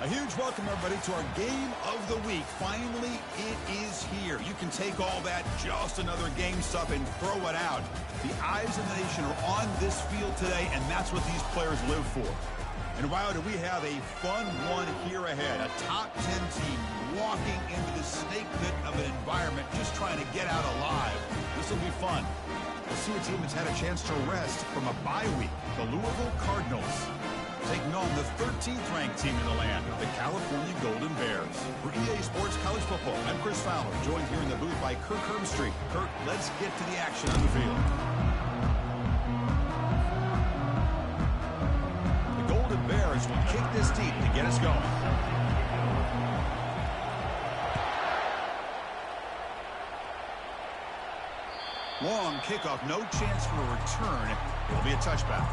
A huge welcome, everybody, to our game of the week. Finally, it is here. You can take all that just another game stuff and throw it out. The eyes of the nation are on this field today, and that's what these players live for. And wow, do we have a fun one here ahead. A top 10 team walking into the snake pit of an environment just trying to get out alive. This will be fun. We'll see a team that's had a chance to rest from a bye week, the Louisville Cardinals, taking on the 13th ranked team in the land, the California Golden Bears. For EA Sports College Football, I'm Chris Fowler, joined here in the booth by Kirk Herbstreit. Kirk, let's get to the action on the field. The Golden Bears will kick this deep to get us going. Long kickoff, no chance for a return. It'll be a touchback.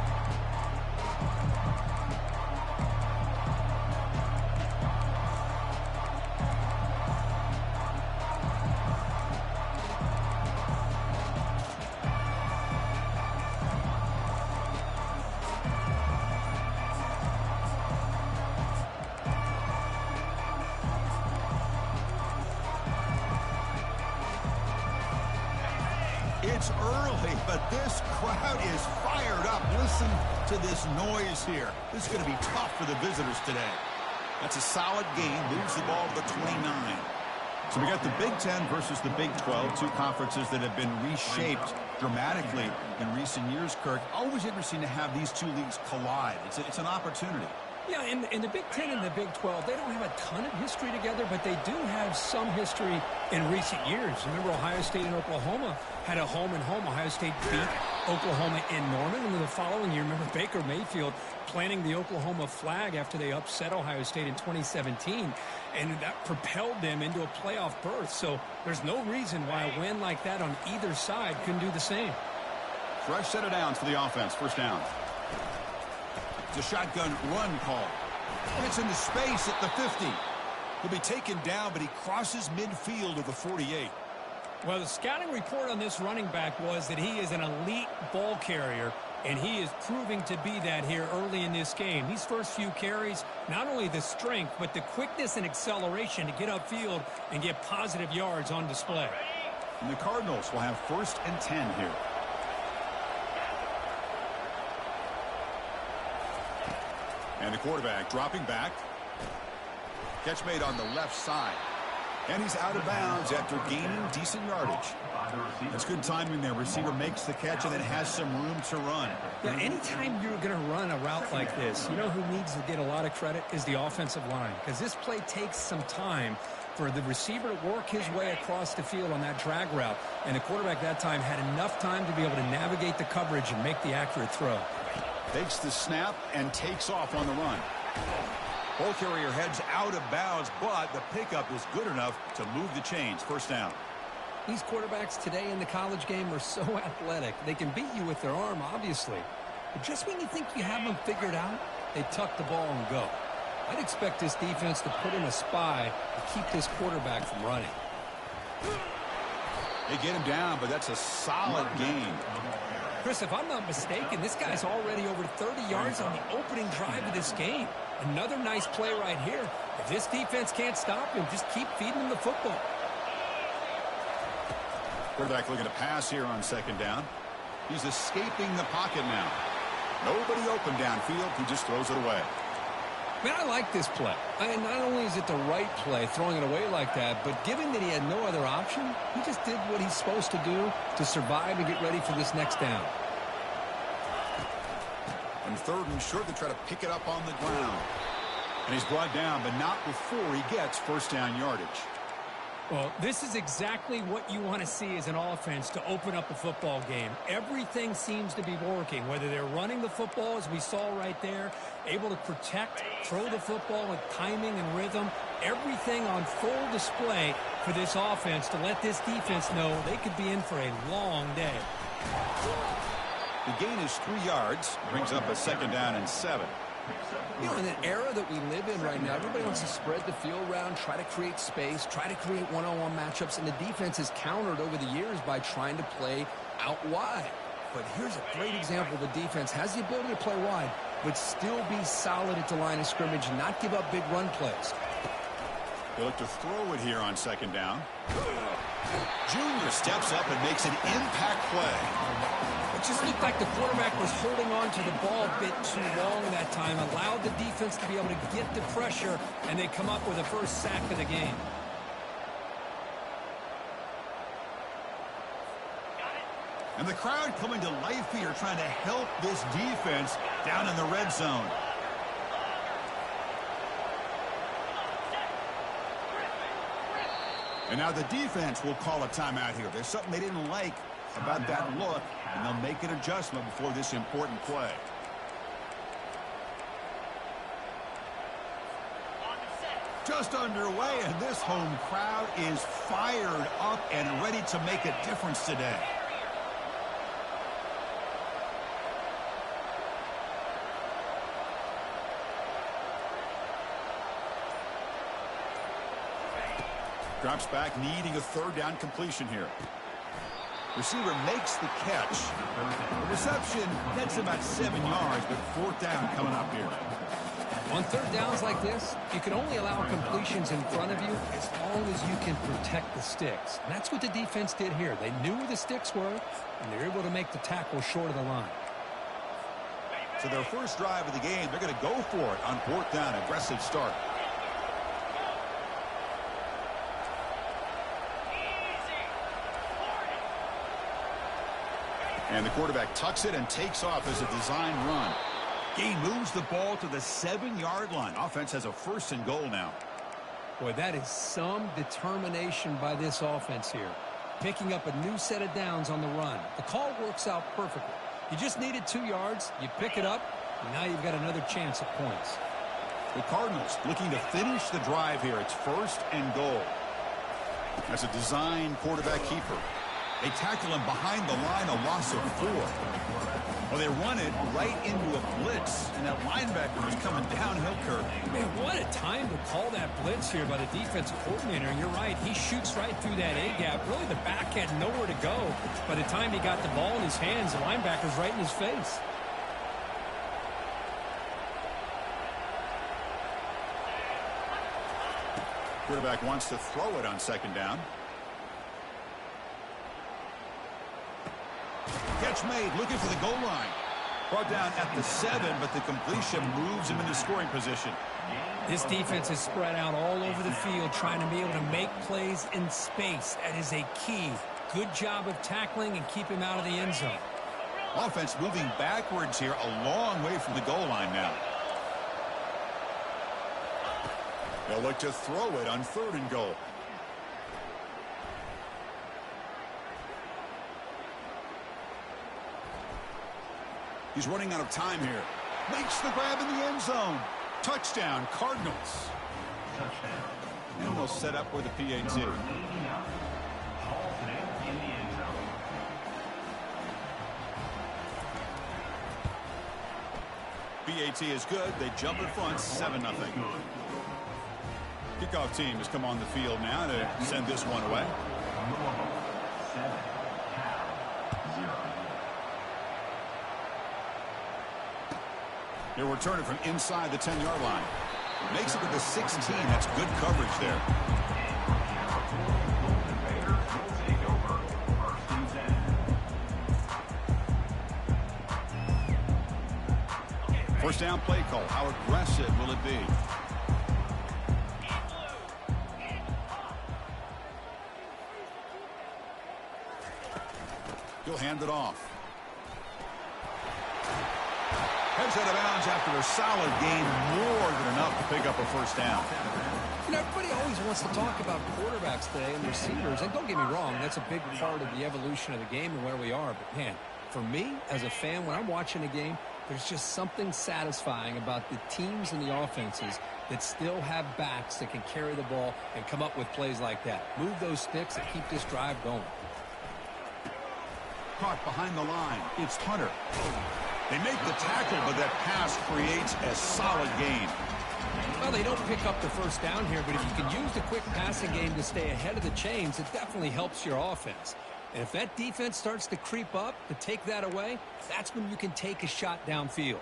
It's early, but this crowd is fired up. Listen to this noise here. This is going to be tough for the visitors today. That's a solid gain. Moves the ball to the 29. So we got the Big Ten versus the Big 12, two conferences that have been reshaped dramatically in recent years, Kirk. Always interesting to have these two leagues collide. It's an opportunity. Yeah, in the Big Ten and the Big 12, they don't have a ton of history together, but they do have some history in recent years. Remember, Ohio State and Oklahoma had a home-and-home. Ohio State beat Oklahoma in Norman, and then the following year, remember Baker Mayfield planting the Oklahoma flag after they upset Ohio State in 2017, and that propelled them into a playoff berth. So there's no reason why a win like that on either side couldn't do the same. Fresh set of downs for the offense. First down. It's a shotgun run call. It's into space at the 50. He'll be taken down, but he crosses midfield of the 48. Well, the scouting report on this running back was that he is an elite ball carrier, and he is proving to be that here early in this game. These first few carries, not only the strength, but the quickness and acceleration to get upfield and get positive yards on display. And the Cardinals will have 1st and 10 here. And the quarterback dropping back. Catch made on the left side. And he's out of bounds after gaining decent yardage. That's good timing there. Receiver makes the catch and then has some room to run. Yeah, anytime you're going to run a route like this, you know who needs to get a lot of credit is the offensive line. Because this play takes some time for the receiver to work his way across the field on that drag route. And the quarterback that time had enough time to be able to navigate the coverage and make the accurate throw. Takes the snap and takes off on the run. Ball carrier heads out of bounds, but the pickup is good enough to move the chains. First down. These quarterbacks today in the college game are so athletic. They can beat you with their arm, obviously. But just when you think you have them figured out, they tuck the ball and go. I'd expect this defense to put in a spy to keep this quarterback from running. They get him down, but that's a solid gain. Chris, if I'm not mistaken, this guy's already over 30 yards on the opening drive of this game. Another nice play right here. If this defense can't stop him, just keep feeding him the football. Quarterback looking to pass here on 2nd down. He's escaping the pocket now. Nobody open downfield. He just throws it away. Man, I like this play. Not only is it the right play, throwing it away like that, but given that he had no other option, he just did what he's supposed to do to survive and get ready for this next down. On 3rd and short, they try to pick it up on the ground. And he's brought down, but not before he gets 1st down yardage. Well, this is exactly what you want to see as an offense to open up a football game. Everything seems to be working, whether they're running the football, as we saw right there, able to protect, throw the football with timing and rhythm. Everything on full display for this offense to let this defense know they could be in for a long day. The gain is 3 yards, brings up a 2nd down and 7. You know, in an era that we live in right now, everybody wants to spread the field around, try to create space, try to create one-on-one matchups, and the defense has countered over the years by trying to play out wide. But here's a great example. The defense has the ability to play wide, but still be solid at the line of scrimmage and not give up big run plays. They look to throw it here on second down. Junior steps up and makes an impact play. It just looked like the quarterback was holding on to the ball a bit too long that time, allowed the defense to be able to get the pressure, and they come up with the first sack of the game. And the crowd coming to life here, trying to help this defense down in the red zone. And now the defense will call a timeout here. There's something they didn't like about that look, and they'll make an adjustment before this important play. Just underway, and this home crowd is fired up and ready to make a difference today. Drops back, needing a third down completion here. Receiver makes the catch. The reception gets about 7 yards, but fourth down coming up here. On third downs like this, you can only allow completions in front of you as long as you can protect the sticks. And that's what the defense did here. They knew where the sticks were, and they're able to make the tackle short of the line. So their first drive of the game, they're going to go for it on fourth down. Aggressive start. And the quarterback tucks it and takes off as a design run. Gain moves the ball to the 7-yard line. Offense has a 1st and goal now. Boy, that is some determination by this offense here. Picking up a new set of downs on the run. The call works out perfectly. You just needed 2 yards. You pick it up, and now you've got another chance at points. The Cardinals looking to finish the drive here. It's 1st and goal. That's a design quarterback keeper. They tackle him behind the line, a loss of 4. Well, they run it right into a blitz, and that linebacker was coming downhill curve. Man, what a time to call that blitz here by the defensive coordinator. And you're right, he shoots right through that A-gap. Really, the back had nowhere to go. By the time he got the ball in his hands, the linebacker's right in his face. Quarterback wants to throw it on second down. Catch made, looking for the goal line. Brought down at the 7, but the completion moves him into scoring position. This defense is spread out all over the field, trying to be able to make plays in space. That is a key. Good job of tackling and keep him out of the end zone. Offense moving backwards here, a long way from the goal line now. They'll look to throw it on 3rd and goal. He's running out of time here. Makes the grab in the end zone. Touchdown, Cardinals. And they'll set up with a PAT. PAT is good. They jump in front, 7-0. Kickoff team has come on the field now to send this one away. They'll return it from inside the 10-yard line. Makes it to the 16. That's good coverage there. First down play call. How aggressive will it be? He'll hand it off. Heads out of bounds after a solid game, more than enough to pick up a first down. You know, everybody always wants to talk about quarterbacks today and receivers, and don't get me wrong, that's a big part of the evolution of the game and where we are. But, man, for me, as a fan, when I'm watching a game, there's just something satisfying about the teams and the offenses that still have backs that can carry the ball and come up with plays like that. Move those sticks and keep this drive going. Caught behind the line. It's Hunter. They make the tackle, but that pass creates a solid gain. Well, they don't pick up the first down here, but if you can use the quick passing game to stay ahead of the chains, it definitely helps your offense. And if that defense starts to creep up to take that away, that's when you can take a shot downfield.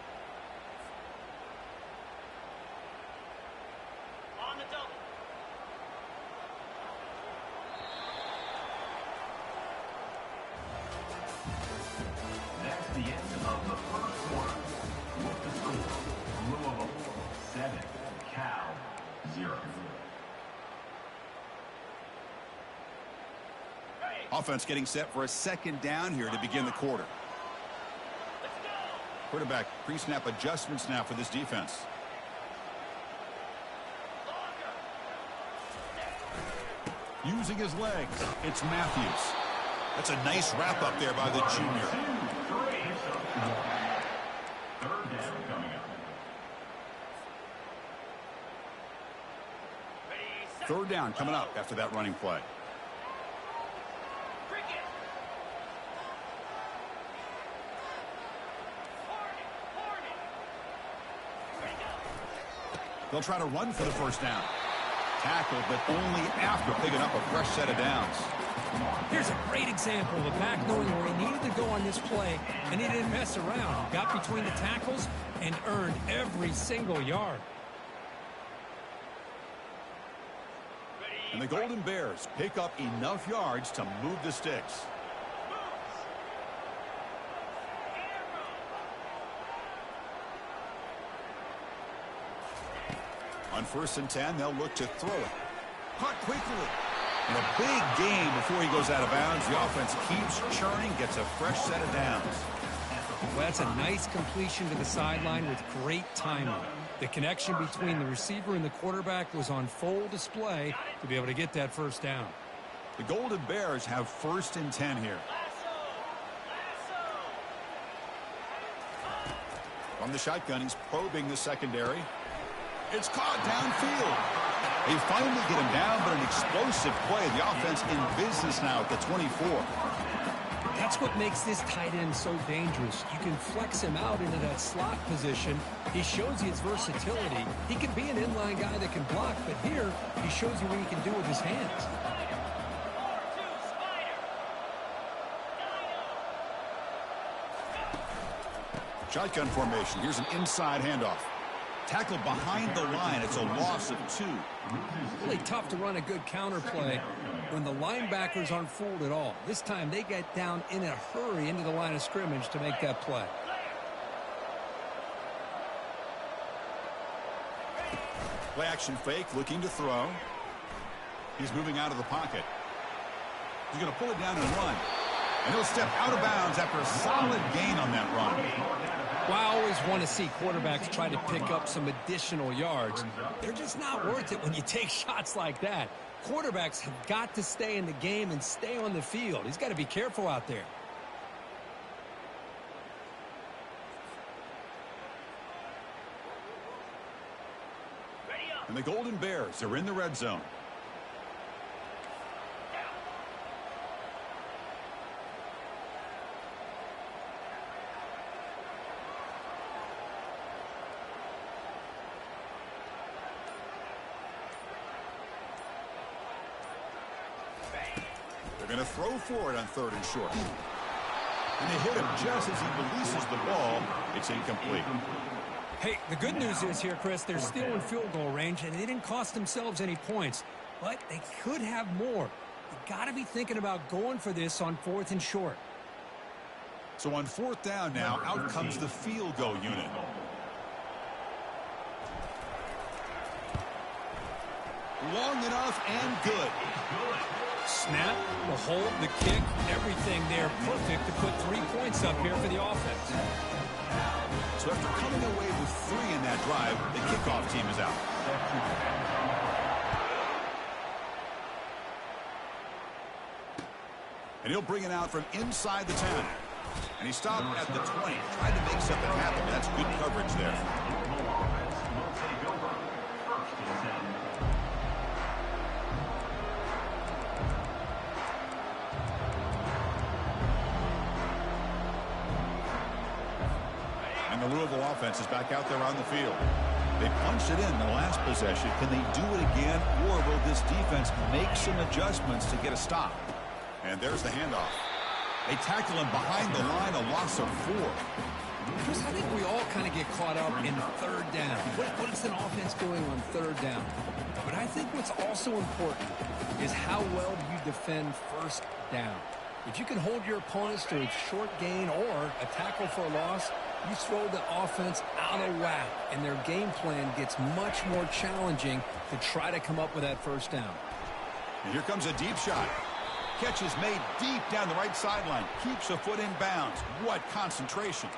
Louisville 7, Cal 0. Offense getting set for a second down here to begin the quarter. Quarterback pre-snap adjustments now for this defense. Using his legs, it's Matthews. That's a nice wrap up there by the junior. Third down coming up. Third down coming up after that running play. They'll try to run for the first down. Tackled, but only after picking up a fresh set of downs. Here's a great example of a back knowing where he needed to go on this play, and he didn't mess around. He got between the tackles and earned every single yard. And the Golden Bears pick up enough yards to move the sticks. On 1st and 10, they'll look to throw it. Caught quickly. And a big gain before he goes out of bounds. The offense keeps churning, gets a fresh set of downs. Well, that's a nice completion to the sideline with great timing. The connection between the receiver and the quarterback was on full display to be able to get that first down. The Golden Bears have 1st and 10 here. From the shotgun, he's probing the secondary. It's caught downfield. They finally get him down, but an explosive play. The offense in business now at the 24. That's what makes this tight end so dangerous. You can flex him out into that slot position. He shows you his versatility. He can be an inline guy that can block, but here he shows you what he can do with his hands. Shotgun formation. Here's an inside handoff. Tackled behind the line. It's a loss of 2. Really tough to run a good counter play when the linebackers aren't fooled at all. This time they get down in a hurry into the line of scrimmage to make that play. Play action fake, looking to throw. He's moving out of the pocket. He's going to pull it down and run. And he'll step out of bounds after a solid gain on that run. Well, I always want to see quarterbacks try to pick up some additional yards. They're just not worth it when you take shots like that. Quarterbacks have got to stay in the game and stay on the field. He's got to be careful out there. And the Golden Bears are in the red zone. They're going to throw for it on 3rd and short. And they hit him just as he releases the ball. It's incomplete. Hey, the good news is here, Chris, they're still in field goal range, and they didn't cost themselves any points. But they could have more. You got to be thinking about going for this on 4th and short. So on 4th down now, out comes the field goal unit. Long enough and good. Snap, the hold, the kick, everything there perfect to put 3 points up here for the offense. So after coming away with 3 in that drive, the kickoff team is out. And he'll bring it out from inside the 10. And he stopped at the 20, tried to make something happen. That's good coverage there. And the Louisville offense is back out there on the field. They punched it in the last possession. Can they do it again, or will this defense make some adjustments to get a stop? And there's the handoff. They tackle him behind the line, a loss of 4. Chris, I think we all kind of get caught up in 3rd down. What is an offense doing on 3rd down? But I think what's also important is how well do you defend 1st down. If you can hold your opponents to a short gain or a tackle for a loss, You throw the offense out of whack, and their game plan gets much more challenging to try to come up with that first down. And here comes a deep shot. Catch is made deep down the right sideline. Keeps a foot in bounds. What concentration.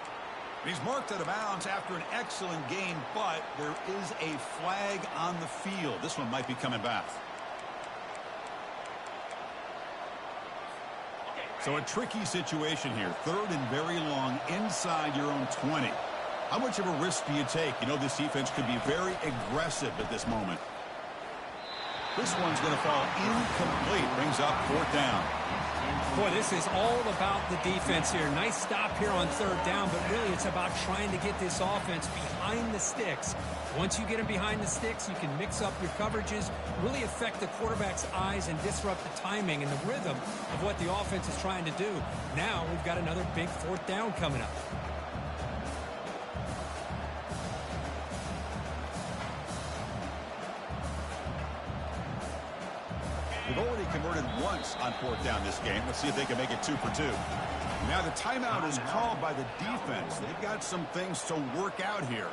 He's marked out of bounds after an excellent game, but there is a flag on the field. This one might be coming back. So a tricky situation here. 3rd and very long inside your own 20. How much of a risk do you take? You know this defense could be very aggressive at this moment. This one's going to fall incomplete. Brings up 4th down. Boy, this is all about the defense here. Nice stop here on 3rd down, but really it's about trying to get this offense behind the sticks. Once you get them behind the sticks, you can mix up your coverages, really affect the quarterback's eyes and disrupt the timing and the rhythm of what the offense is trying to do. Now we've got another big 4th down coming up. They've already converted once on 4th down this game. Let's see if they can make it 2 for 2. Now the timeout is called by the defense. They've got some things to work out here.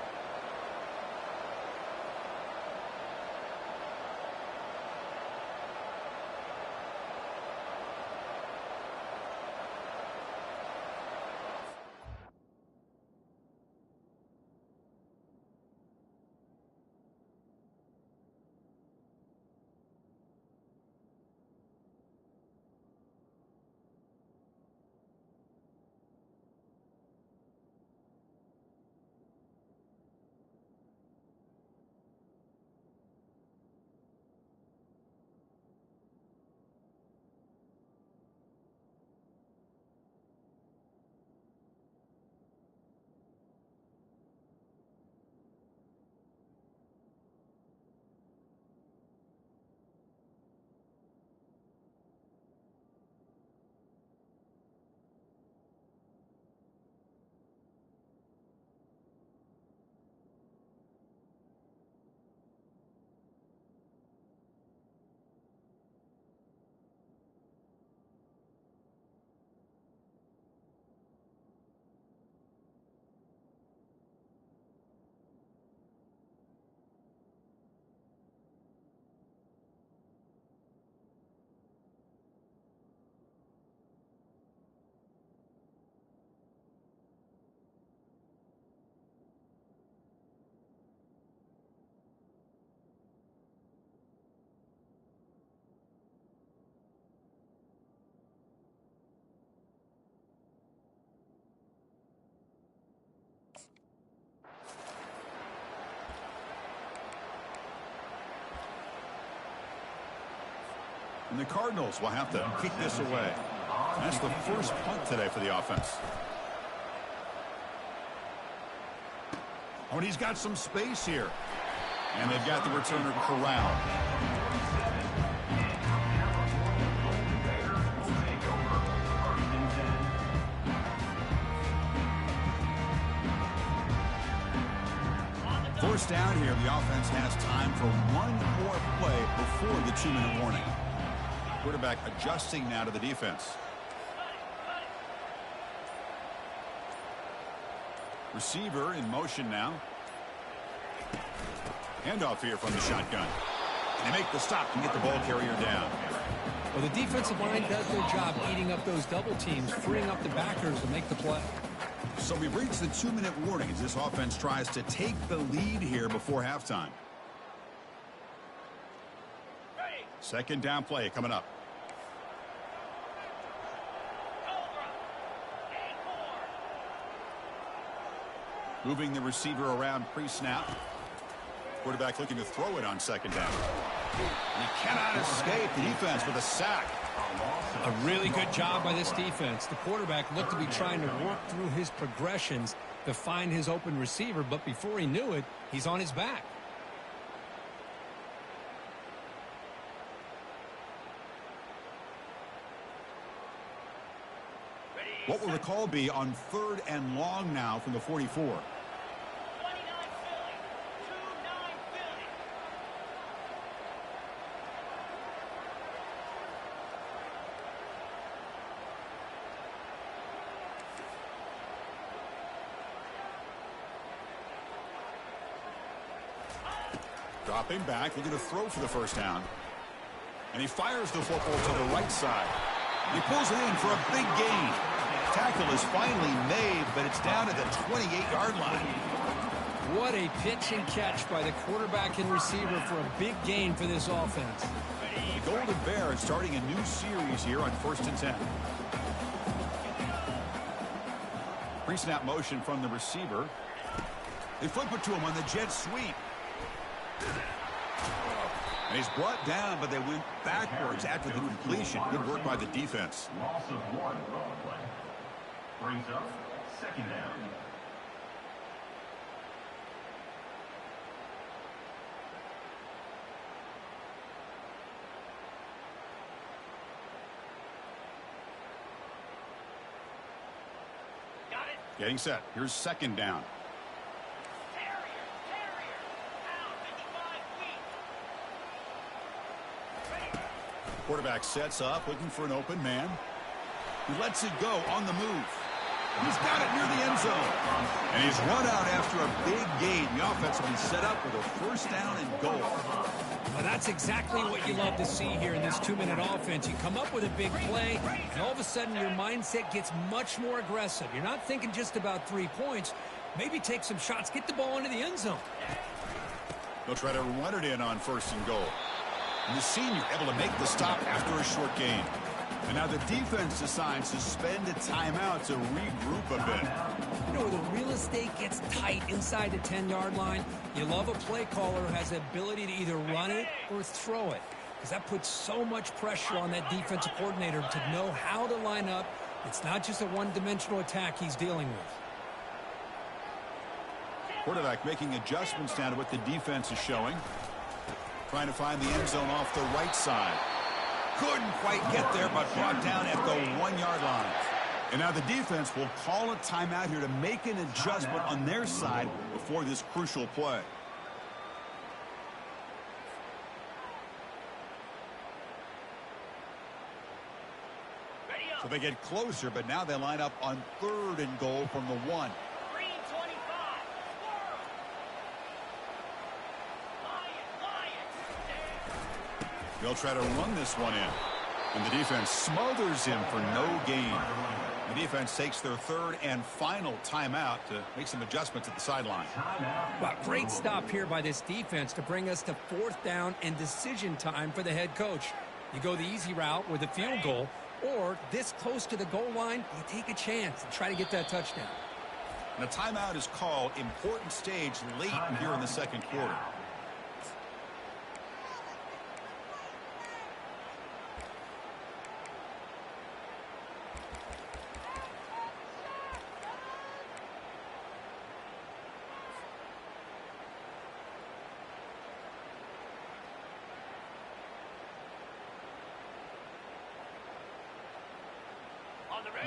And the Cardinals will have to kick this away. That's the first punt today for the offense. Oh, and he's got some space here. And they've got the returner corralled. First down here, the offense has time for one more play before the 2-minute warning. Quarterback adjusting now to the defense. Receiver in motion now. Handoff here from the shotgun. And they make the stop and get the ball carrier down. Well, the defensive line does their job eating up those double teams, freeing up the backers to make the play. So we've reached the 2-minute warning as this offense tries to take the lead here before halftime. Second down play coming up. Moving the receiver around pre-snap. Quarterback looking to throw it on second down. And he cannot escape the defense with a sack. A really good job by this defense. The quarterback looked to be trying to work through his progressions to find his open receiver, but before he knew it, he's on his back. What will the call be on 3rd and long now from the 44? Dropping back, looking to throw for the first down. And he fires the football to the right side. He pulls it in for a big gain. Tackle is finally made, but it's down at the 28-yard line. What a pitch and catch by the quarterback and receiver for a big gain for this offense. The Golden Bears starting a new series here on 1st and 10. Pre-snap motion from the receiver. They flip it to him on the jet sweep. And he's brought down, but they went backwards after the completion. Good work by the defense. Loss of 1 on the play. Brings up 2nd down. Getting set. Here's 2nd down. Quarterback sets up, looking for an open man. He lets it go on the move. He's got it near the end zone. And he's run out after a big gain. The offense will be set up with a 1st down and goal. Well, that's exactly what you love to see here in this 2-minute offense. You come up with a big play, and all of a sudden your mindset gets much more aggressive. You're not thinking just about 3 points. Maybe take some shots, get the ball into the end zone. They'll try to run it in on 1st and goal. And the senior able to make the stop after a short gain. And now the defense decides to spend a timeout to regroup a bit. You know, where the real estate gets tight inside the 10-yard line, you love a play caller who has the ability to either run it or throw it, because that puts so much pressure on that defensive coordinator to know how to line up. It's not just a one-dimensional attack he's dealing with. Quarterback making adjustments down to what the defense is showing. Trying to find the end zone off the right side. Couldn't quite get there, but brought down at the 1-yard line. And now the defense will call a timeout here to make an adjustment on their side before this crucial play. So they get closer, but now they line up on 3rd and goal from the 1. They'll try to run this one in. And the defense smothers him for no gain. The defense takes their 3rd and final timeout to make some adjustments at the sideline. Well, great stop here by this defense to bring us to 4th down and decision time for the head coach. You go the easy route with a field goal, or this close to the goal line, you take a chance and try to get that touchdown. And a timeout is called. Important stage late here in the 2nd quarter.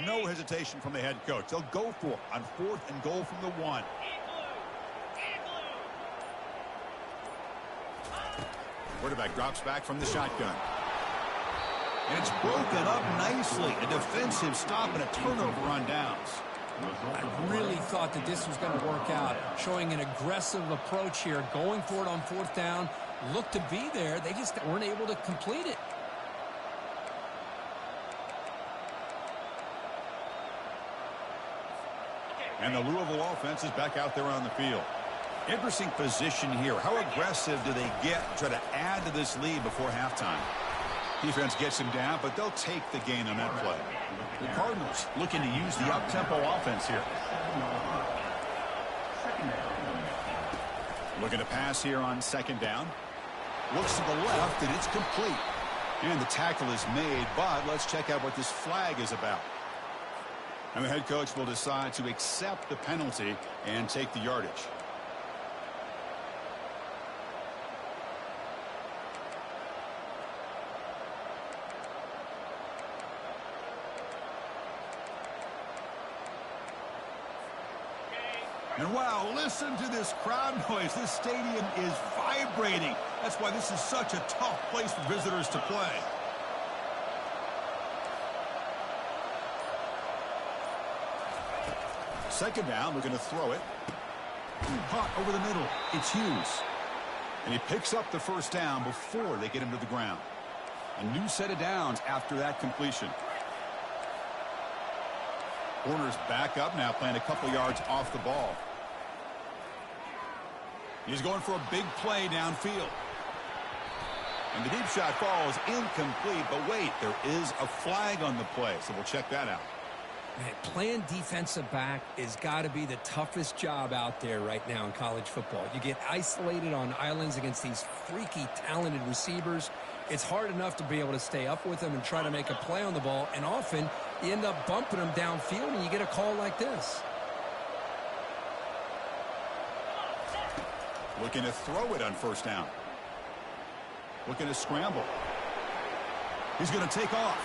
No hesitation from the head coach. They'll go for it on 4th and goal from the 1. Quarterback drops back from the shotgun. And it's broken up nicely. A defensive stop and a turnover on downs. I really thought that this was going to work out, showing an aggressive approach here, going for it on 4th down. Looked to be there. They just weren't able to complete it. And the Louisville offense is back out there on the field. Interesting position here. How aggressive do they get to try to add to this lead before halftime? Defense gets him down, but they'll take the gain on that play. The Cardinals looking to use the up-tempo offense here. Looking to pass here on 2nd down. Looks to the left, and it's complete. And the tackle is made, but let's check out what this flag is about. And the head coach will decide to accept the penalty and take the yardage. And wow, listen to this crowd noise. This stadium is vibrating. That's why this is such a tough place for visitors to play. Second down, we're going to throw it. Caught over the middle. It's Hughes. And he picks up the first down before they get him to the ground. A new set of downs after that completion. Corner's back up now, playing a couple yards off the ball. He's going for a big play downfield. And the deep shot falls incomplete, but wait, there is a flag on the play, so we'll check that out. Man, playing defensive back has got to be the toughest job out there right now in college football. You get isolated on islands against these freaky, talented receivers. It's hard enough to be able to stay up with them and try to make a play on the ball, and often you end up bumping them downfield and you get a call like this. Looking to throw it on first down. Looking to scramble. He's going to take off.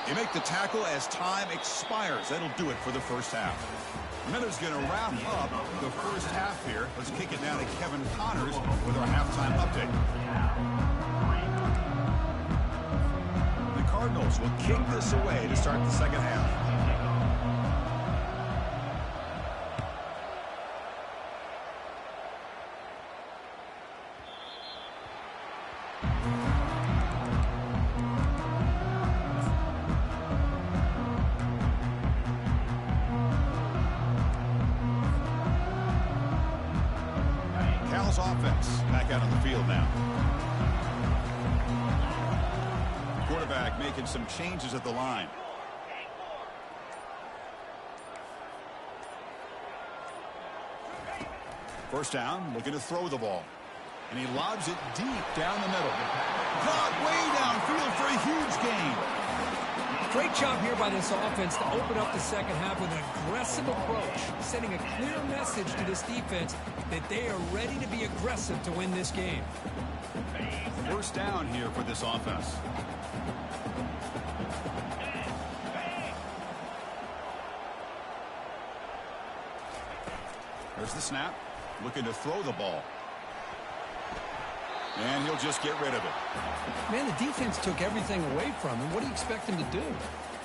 You make the tackle as time expires. That'll do it for the first half. Miller's going to wrap up the first half here. Let's kick it down to Kevin Connors with our halftime update. The Cardinals will kick this away to start the second half. Offense back out on the field now. Quarterback making some changes at the line. First down, looking to throw the ball. And he lobs it deep down the middle. Caught way downfield for a huge gain. Great job here by this offense to open up the second half with an aggressive approach, sending a clear message to this defense that they are ready to be aggressive to win this game. First down here for this offense. There's the snap. Looking to throw the ball. And he'll just get rid of it. Man, the defense took everything away from him. What do you expect him to do?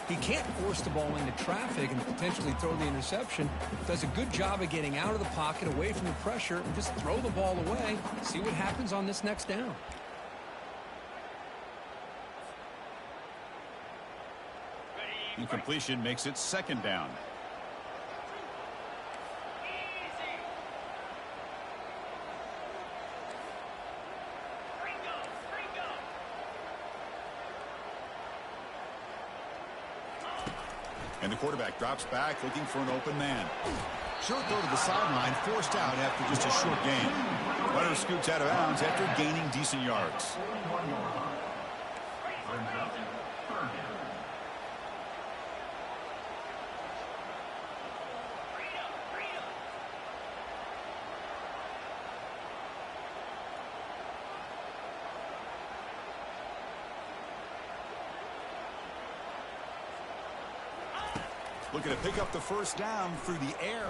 He can't force the ball into traffic and potentially throw the interception. Does a good job of getting out of the pocket, away from the pressure, and just throw the ball away. See what happens on this next down. Incompletion makes it second down. And the quarterback drops back, looking for an open man. Short throw to the sideline, forced out after just a short gain. Runner scoots out of bounds after gaining decent yards. Looking to pick up the first down through the air.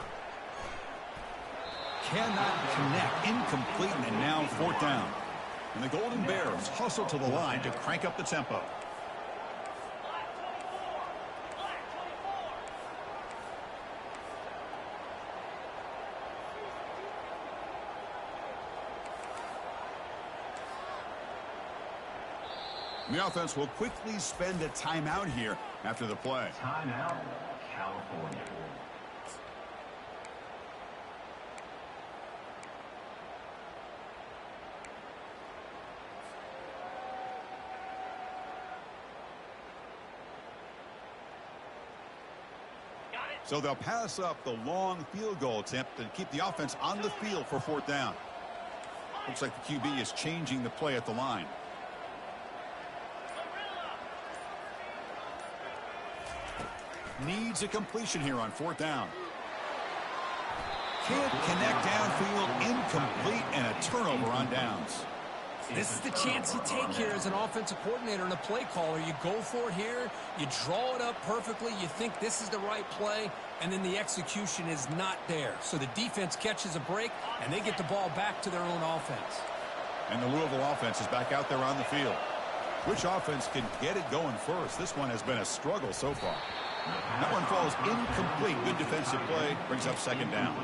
Cannot connect. Incomplete, and now fourth down. And the Golden Bears hustle to the line to crank up the tempo. The offense will quickly spend a timeout here after the play. Timeout, California. So they'll pass up the long field goal attempt and keep the offense on the field for fourth down. Looks like the QB is changing the play at the line. Needs a completion here on fourth down. Can't connect downfield, incomplete, and a turnover on downs. This is the chance you take here as an offensive coordinator and a play caller. You go for it here, you draw it up perfectly, you think this is the right play, and then the execution is not there. So the defense catches a break, and they get the ball back to their own offense. And the Louisville offense is back out there on the field. Which offense can get it going first? This one has been a struggle so far. That one falls incomplete. Good defensive play. Brings up second down.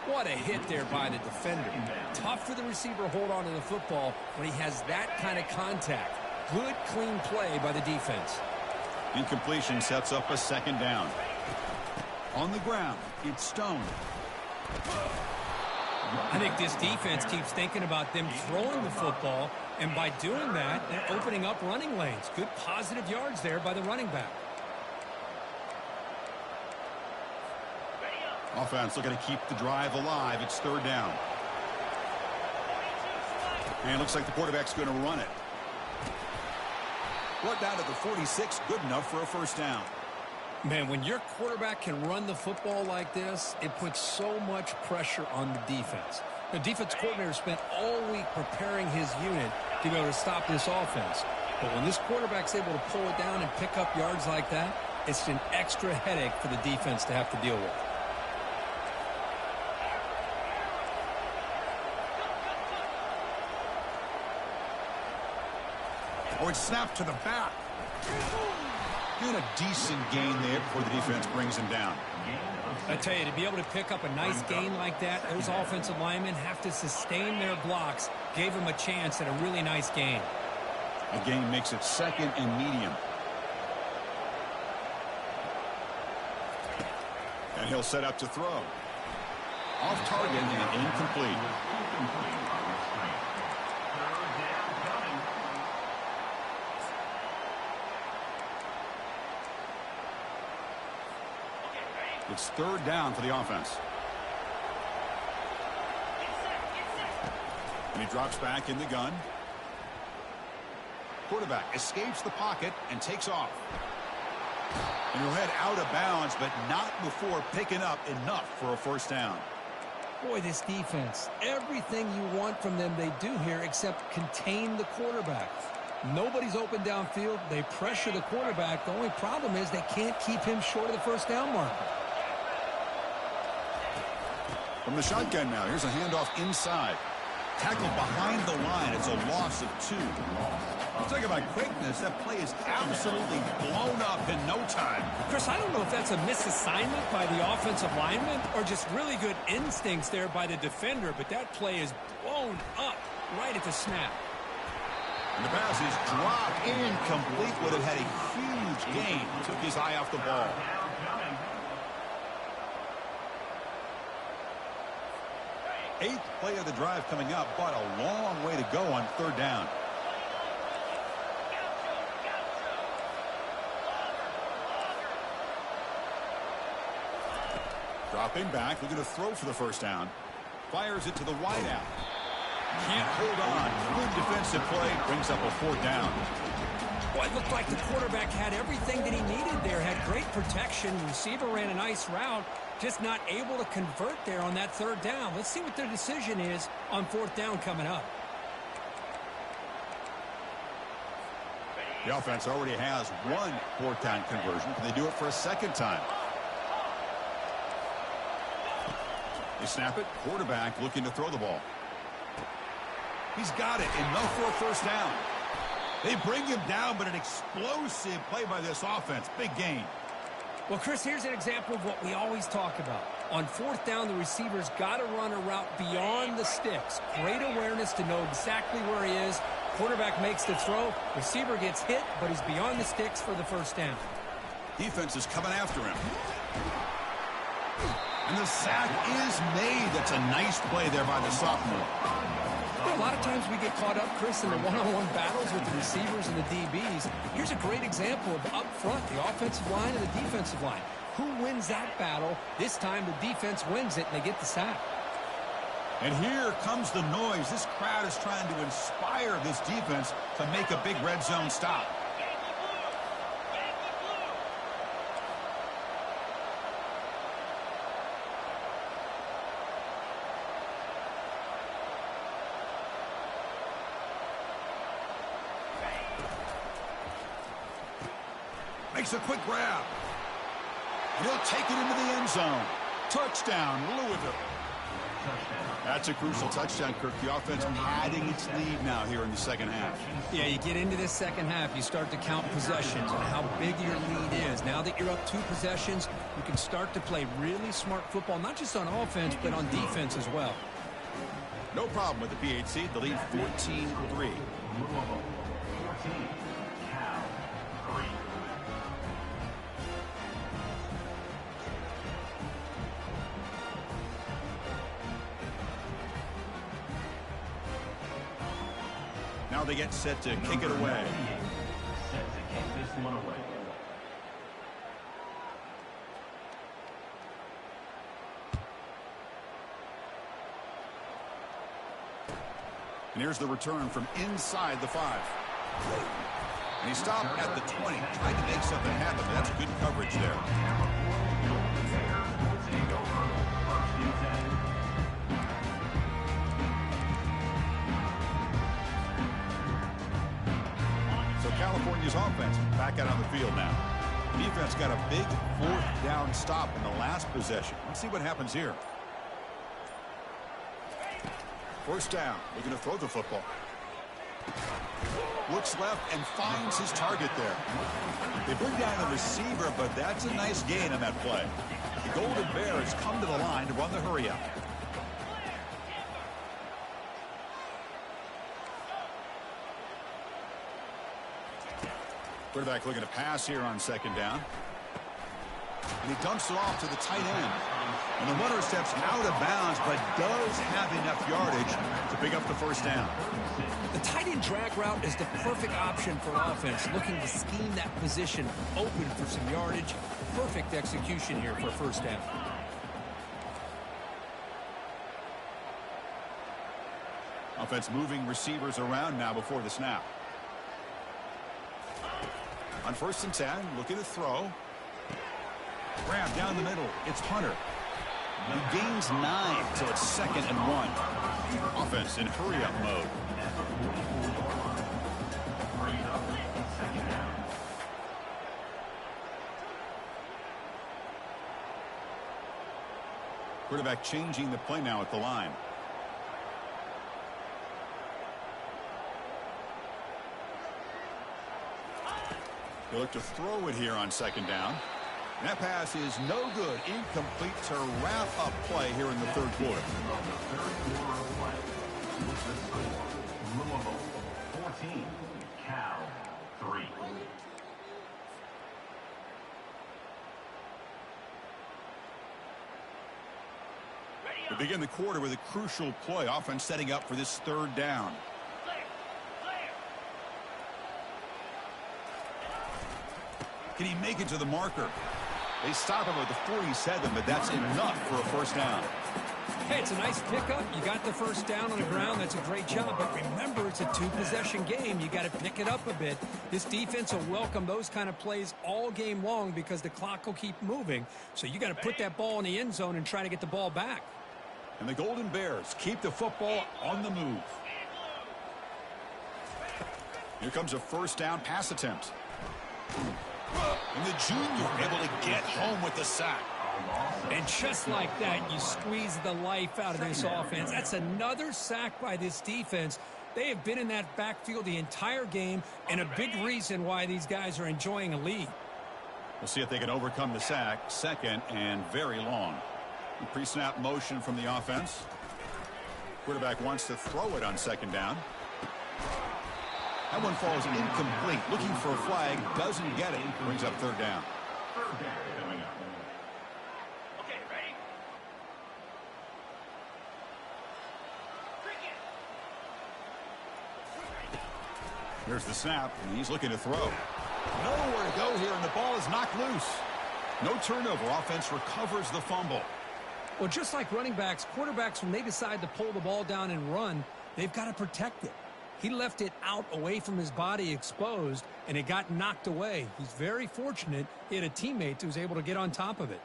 What a hit there by the defender. Tough for the receiver to hold on to the football when he has that kind of contact. Good, clean play by the defense. Incompletion sets up a second down. On the ground, it's Stone. I think this defense keeps thinking about them throwing the football, and by doing that, they're opening up running lanes. Good positive yards there by the running back. Offense looking to keep the drive alive. It's third down. And it looks like the quarterback's going to run it. Brought down to the 46, good enough for a first down. Man, when your quarterback can run the football like this, it puts so much pressure on the defense. The defense coordinator spent all week preparing his unit to be able to stop this offense. But when this quarterback's able to pull it down and pick up yards like that, it's an extra headache for the defense to have to deal with. Oh, it's snapped to the back. And a decent gain there before the defense brings him down. I tell you, to be able to pick up a nice gain like that, those offensive linemen have to sustain their blocks. Gave him a chance at a really nice gain. A gain makes it second and medium. And he'll set up to throw. Off target and incomplete. It's third down for the offense. And he drops back in the gun. Quarterback escapes the pocket and takes off. And he'll head out of bounds, but not before picking up enough for a first down. Boy, this defense, everything you want from them they do here except contain the quarterback. Nobody's open downfield. They pressure the quarterback. The only problem is they can't keep him short of the first down marker. From the shotgun now, here's a handoff inside. Tackled behind the line. It's a loss of 2. Talk about quickness. That play is absolutely blown up in no time. Chris, I don't know if that's a misassignment by the offensive lineman or just really good instincts there by the defender, but that play is blown up right at the snap. And the pass is dropped incomplete. Would have had a huge gain. Took his eye off the ball. Eighth play of the drive coming up, but a long way to go on third down. Dropping back, looking to throw for the first down. Fires it to the wideout. Can't hold on. Good defensive play, brings up a fourth down. Boy, it looked like the quarterback had everything that he needed there. Had great protection. Receiver ran a nice route. Just not able to convert there on that third down. Let's see what their decision is on fourth down coming up. The offense already has one fourth down conversion. Can they do it for a second time? They snap it. Quarterback looking to throw the ball. He's got it. Enough for a first down. They bring him down, but an explosive play by this offense. Big gain. Well, Chris, here's an example of what we always talk about. On fourth down, the receiver's got to run a route beyond the sticks. Great awareness to know exactly where he is. Quarterback makes the throw. Receiver gets hit, but he's beyond the sticks for the first down. Defense is coming after him. And the sack is made. That's a nice play there by the sophomore. A lot of times we get caught up, Chris, in the one-on-one battles with the receivers and the DBs. Here's a great example of up front, the offensive line and the defensive line. Who wins that battle? This time the defense wins it, and they get the sack. And here comes the noise. This crowd is trying to inspire this defense to make a big red zone stop. Makes a quick grab. And he'll take it into the end zone. Touchdown, Louisville. That's a crucial touchdown, Kirk. The offense padding its lead now here in the second half. Yeah, you get into this second half, you start to count possessions and how big your lead is. Now that you're up 2 possessions, you can start to play really smart football, not just on offense, but on defense as well. No problem with the PHC. The lead 14-3. Now they get set to kick it away. Set to kick this one away. And here's the return from inside the 5. And he stopped at the 20, trying to make something happen. That's good coverage there. So California's offense back out on the field now. Defense got a big 4th down stop in the last possession. Let's see what happens here. First down. Looking to throw the football. Looks left and finds his target there. They bring down the receiver, but that's a nice gain on that play. The Golden Bears come to the line to run the hurry up. Quarterback looking to pass here on second down. And he dumps it off to the tight end. And the runner steps out of bounds, but does have enough yardage to pick up the first down. The tight end drag route is the perfect option for offense, looking to scheme that position open for some yardage. Perfect execution here for first down. Offense moving receivers around now before the snap. On 1st and 10, looking to throw. Grab down the middle. It's Hunter. He gains 9, so it's 2nd and 1. Offense in hurry-up mode. Quarterback changing the play now at the line. He'll look to throw it here on second down. And that pass is no good. Incomplete to wrap up play here in the 3rd quarter. Louisville 14, Cal 3. We begin the quarter with a crucial play. Offense setting up for this 3rd down. Can he make it to the marker? They stop him at the 47, but that's enough for a first down. Hey, it's a nice pickup. You got the first down on the ground. That's a great job. But remember, it's a 2-possession game. You got to pick it up a bit. This defense will welcome those kind of plays all game long because the clock will keep moving. So you got to put that ball in the end zone and try to get the ball back. And the Golden Bears keep the football on the move. Here comes a first down pass attempt. And the junior able to get home with the sack. And just like that, you squeeze the life out of this offense. That's another sack by this defense. They have been in that backfield the entire game, and a big reason why these guys are enjoying a lead. We'll see if they can overcome the sack. 2nd and very long. Pre-snap motion from the offense. Quarterback wants to throw it on 2nd down. That one falls incomplete. Looking for a flag. Doesn't get it. Brings up 3rd down. Coming up. Okay, ready? Here's the snap, and he's looking to throw. Nowhere to go here, and the ball is knocked loose. No turnover. Offense recovers the fumble. Well, just like running backs, quarterbacks, when they decide to pull the ball down and run, they've got to protect it. He left it out away from his body exposed, and it got knocked away. He's very fortunate he had a teammate who was able to get on top of it.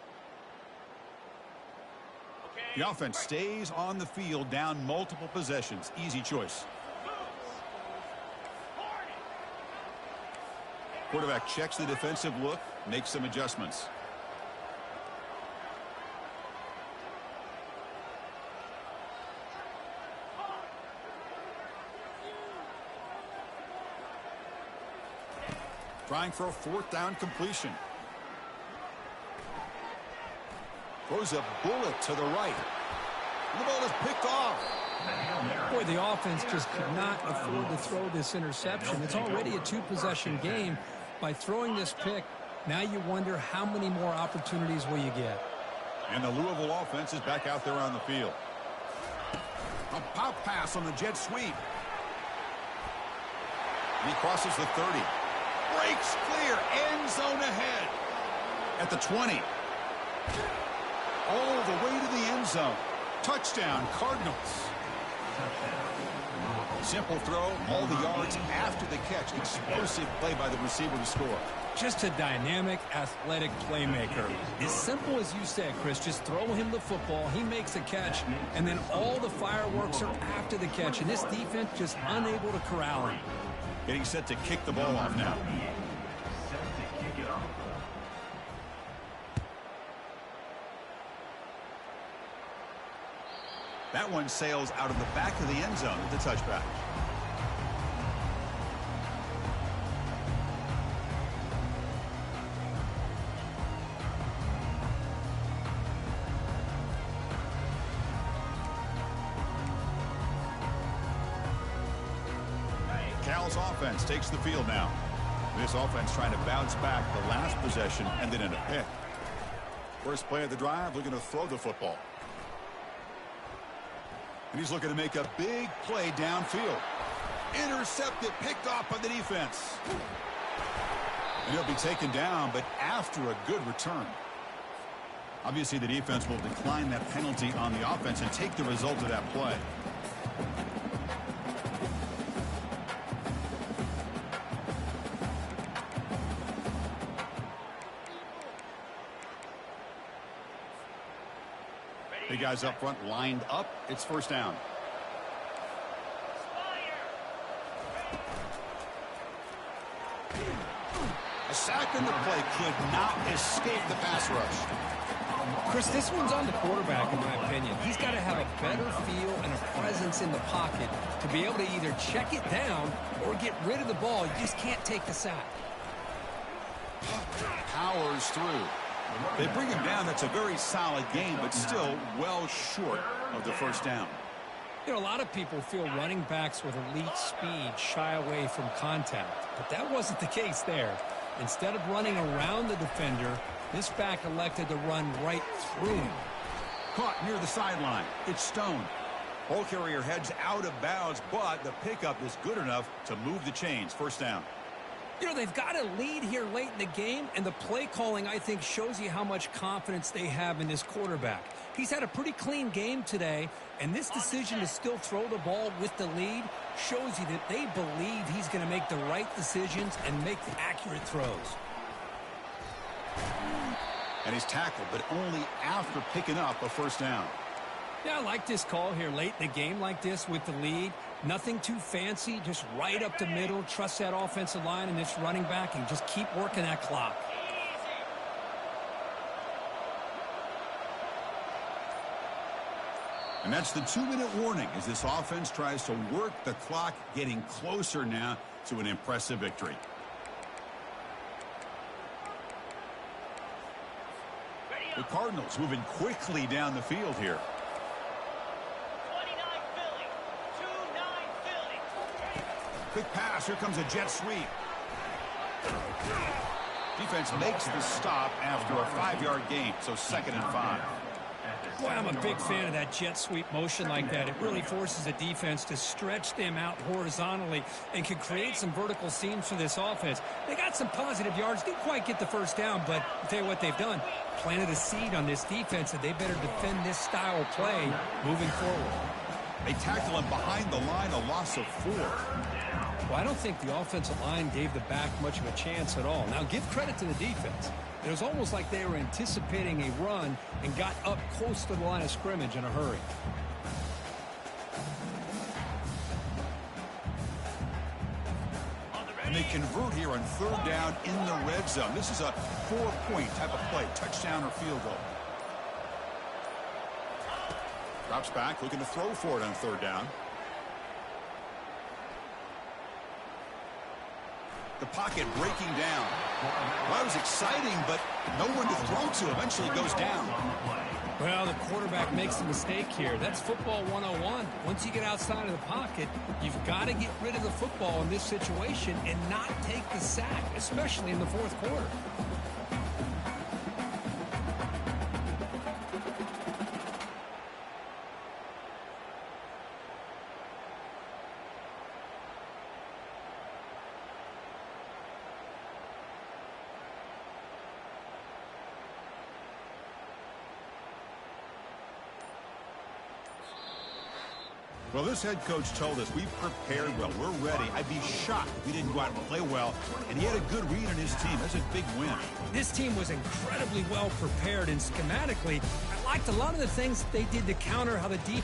The offense stays on the field down multiple possessions. Easy choice. Quarterback checks the defensive look, makes some adjustments. Trying for a fourth down completion. Throws a bullet to the right. And the ball is picked off. Boy, the offense just could not afford to throw this interception. It's already a two-possession game. By throwing this pick, now you wonder how many more opportunities will you get. And the Louisville offense is back out there on the field. A pop pass on the jet sweep. And he crosses the 30. Breaks clear. End zone ahead. At the 20. All the way to the end zone. Touchdown, Cardinals. Simple throw, all the yards after the catch. Explosive play by the receiver to score. Just a dynamic, athletic playmaker. As simple as you said, Chris, just throw him the football, he makes a catch, and then all the fireworks are after the catch, and this defense just unable to corral him. Getting set to kick the ball off now. That one sails out of the back of the end zone with the touchback. Cal's offense takes the field now. This offense trying to bounce back the last possession and then in a pick. First play of the drive, looking to throw the football. And he's looking to make a big play downfield. Intercepted, picked off by the defense. And he'll be taken down, but after a good return. Obviously, the defense will decline that penalty on the offense and take the result of that play. The guys up front lined up. It's first down. A sack in the play could not escape the pass rush. Chris, this one's on the quarterback, in my opinion. He's got to have a better feel and a presence in the pocket to be able to either check it down or get rid of the ball. You just can't take the sack. Powers through. They bring him down. That's a very solid game, but still well short of the first down. You know, a lot of people feel running backs with elite speed shy away from contact, but that wasn't the case there. Instead of running around the defender, this back elected to run right through him. Caught near the sideline. It's Stone. Ball carrier heads out of bounds, but the pickup is good enough to move the chains. First down. You know, they've got a lead here late in the game, and the play calling, I think, shows you how much confidence they have in this quarterback. He's had a pretty clean game today, and this decision to still throw the ball with the lead shows you that they believe he's going to make the right decisions and make the accurate throws. And he's tackled, but only after picking up a first down. Yeah, I like this call here late in the game like this with the lead. Nothing too fancy, just right up the middle. Trust that offensive line and this running back and just keep working that clock. And that's the 2-minute warning as this offense tries to work the clock, getting closer now to an impressive victory. The Cardinals moving quickly down the field here. 29 Philly. 2-9 Philly. Quick pass. Here comes a jet sweep. Defense makes the stop after a 5-yard gain, so 2nd and 5. Boy, I'm a big fan of that jet sweep motion like that. It really forces a defense to stretch them out horizontally and can create some vertical seams for this offense. They got some positive yards. Didn't quite get the first down, but I'll tell you what they've done. Planted a seed on this defense that they better defend this style of play moving forward. They tackle him behind the line, a loss of 4. Well, I don't think the offensive line gave the back much of a chance at all. Now, give credit to the defense. It was almost like they were anticipating a run and got up close to the line of scrimmage in a hurry. And they convert here on 3rd down in the red zone. This is a 4-point type of play, touchdown or field goal. Drops back, looking to throw for it on 3rd down. The pocket breaking down. Well, that was exciting, but no one to throw to. Eventually goes down. Well, the quarterback makes a mistake here. That's football 101. Once you get outside of the pocket, you've got to get rid of the football in this situation and not take the sack, especially in the fourth quarter. Well, this head coach told us we've prepared well. We're ready. I'd be shocked if we didn't go out and play well. And he had a good read on his team. That's a big win. This team was incredibly well prepared, and schematically, I liked a lot of the things they did to counter how the defense